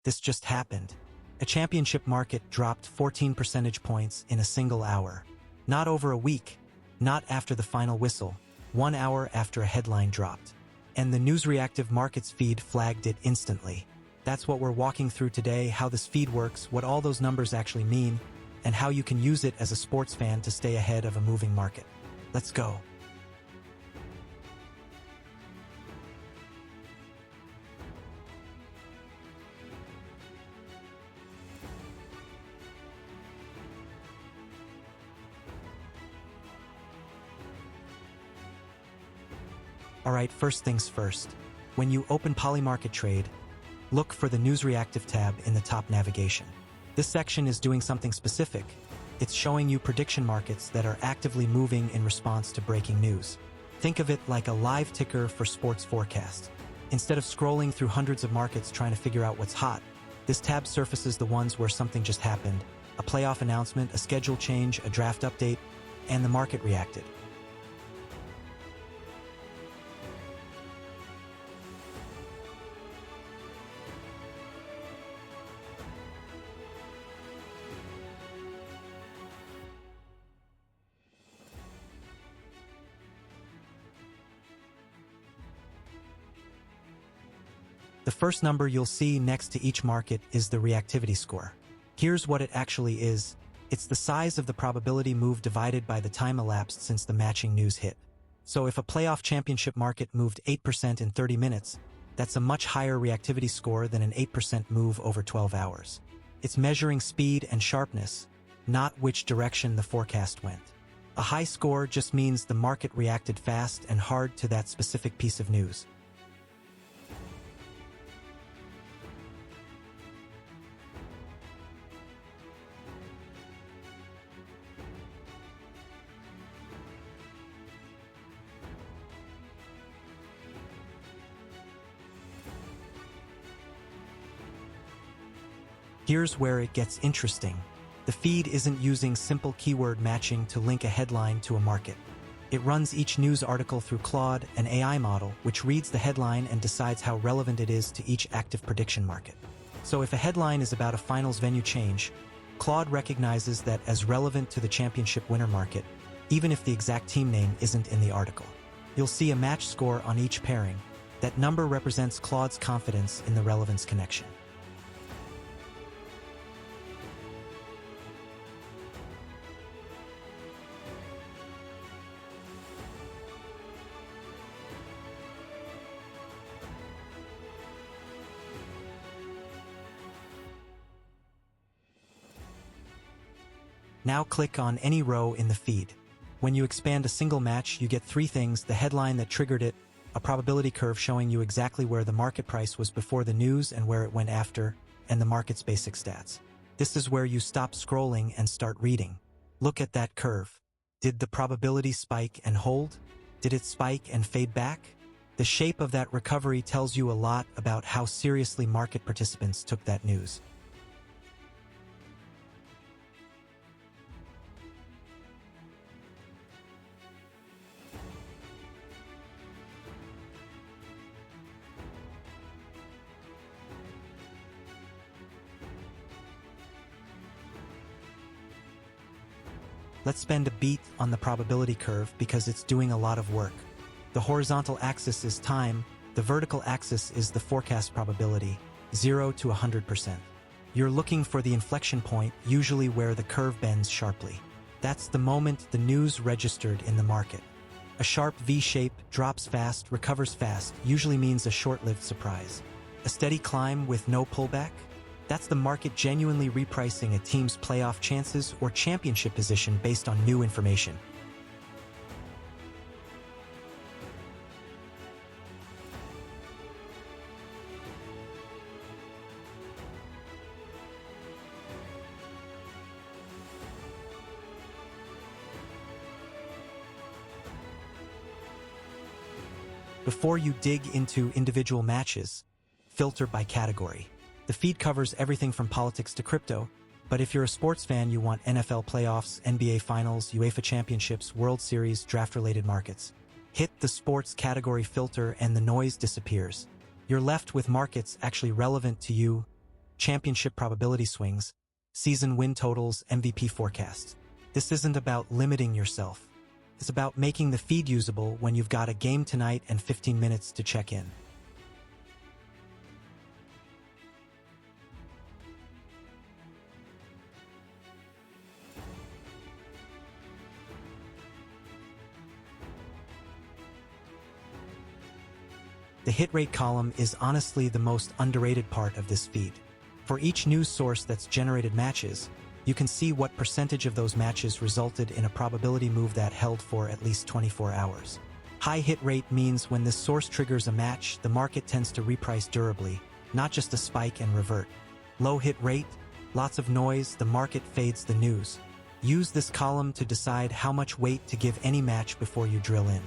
This just happened. A championship market dropped 14 percentage points in a single hour. Not over a week, not after the final whistle, 1 hour after a headline dropped. And the News-Reactive Markets feed flagged it instantly. That's what we're walking through today, how this feed works, what all those numbers actually mean, and how you can use it as a sports fan to stay ahead of a moving market. Let's go. Alright, first things first. When you open PolymarketTrade, look for the News-Reactive tab in the top navigation. This section is doing something specific. It's showing you prediction markets that are actively moving in response to breaking news. Think of it like a live ticker for sports forecast. Instead of scrolling through hundreds of markets trying to figure out what's hot, this tab surfaces the ones where something just happened, a playoff announcement, a schedule change, a draft update, and the market reacted. The first number you'll see next to each market is the reactivity score. Here's what it actually is. It's the size of the probability move divided by the time elapsed since the matching news hit. So if a playoff championship market moved 8% in 30 minutes, that's a much higher reactivity score than an 8% move over 12 hours. It's measuring speed and sharpness, not which direction the forecast went. A high score just means the market reacted fast and hard to that specific piece of news. Here's where it gets interesting. The feed isn't using simple keyword matching to link a headline to a market. It runs each news article through Claude, an AI model, which reads the headline and decides how relevant it is to each active prediction market. So if a headline is about a finals venue change, Claude recognizes that as relevant to the championship winner market, even if the exact team name isn't in the article. You'll see a match score on each pairing. That number represents Claude's confidence in the relevance connection. Now click on any row in the feed. When you expand a single match, you get three things: the headline that triggered it, a probability curve showing you exactly where the market price was before the news and where it went after, and the market's basic stats. This is where you stop scrolling and start reading. Look at that curve. Did the probability spike and hold? Did it spike and fade back? The shape of that recovery tells you a lot about how seriously market participants took that news. Let's spend a beat on the probability curve because it's doing a lot of work. The horizontal axis is time, the vertical axis is the forecast probability, 0 to 100%. You're looking for the inflection point, usually where the curve bends sharply. That's the moment the news registered in the market. A sharp V shape, drops fast, recovers fast, usually means a short-lived surprise. A steady climb with no pullback? That's the market genuinely repricing a team's playoff chances or championship position based on new information. Before you dig into individual matches, filter by category. The feed covers everything from politics to crypto, but if you're a sports fan, you want NFL playoffs, NBA finals, UEFA championships, World Series, draft-related markets. Hit the sports category filter and the noise disappears. You're left with markets actually relevant to you, championship probability swings, season win totals, MVP forecasts. This isn't about limiting yourself. It's about making the feed usable when you've got a game tonight and 15 minutes to check in. The hit rate column is honestly the most underrated part of this feed. For each news source that's generated matches, you can see what percentage of those matches resulted in a probability move that held for at least 24 hours. High hit rate means when this source triggers a match, the market tends to reprice durably, not just a spike and revert. Low hit rate, lots of noise, the market fades the news. Use this column to decide how much weight to give any match before you drill in.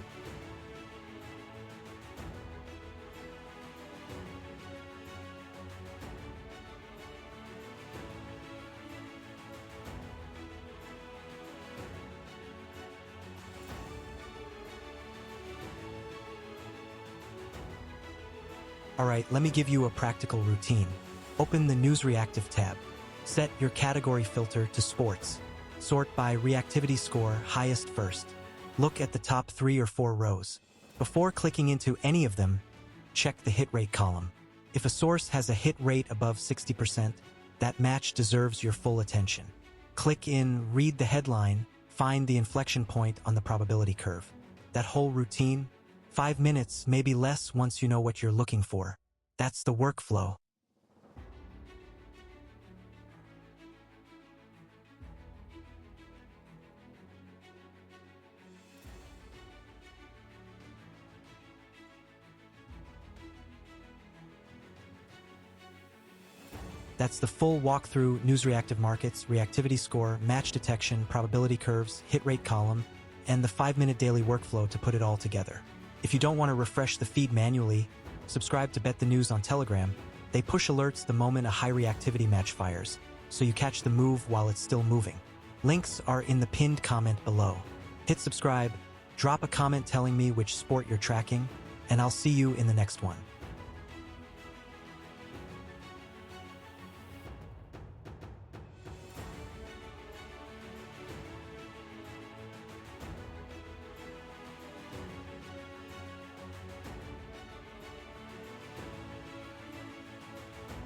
Alright, let me give you a practical routine. Open the News-Reactive tab. Set your category filter to sports. Sort by reactivity score, highest first. Look at the top 3 or 4 rows. Before clicking into any of them, check the hit rate column. If a source has a hit rate above 60%, that match deserves your full attention. Click in, read the headline, find the inflection point on the probability curve. That whole routine, 5 minutes, maybe less once you know what you're looking for. That's the workflow. That's the full walkthrough: news-reactive markets, reactivity score, match detection, probability curves, hit rate column, and the 5-minute daily workflow to put it all together. If you don't want to refresh the feed manually, subscribe to Bet the News on Telegram. They push alerts the moment a high reactivity match fires, so you catch the move while it's still moving. Links are in the pinned comment below. Hit subscribe, drop a comment telling me which sport you're tracking, and I'll see you in the next one.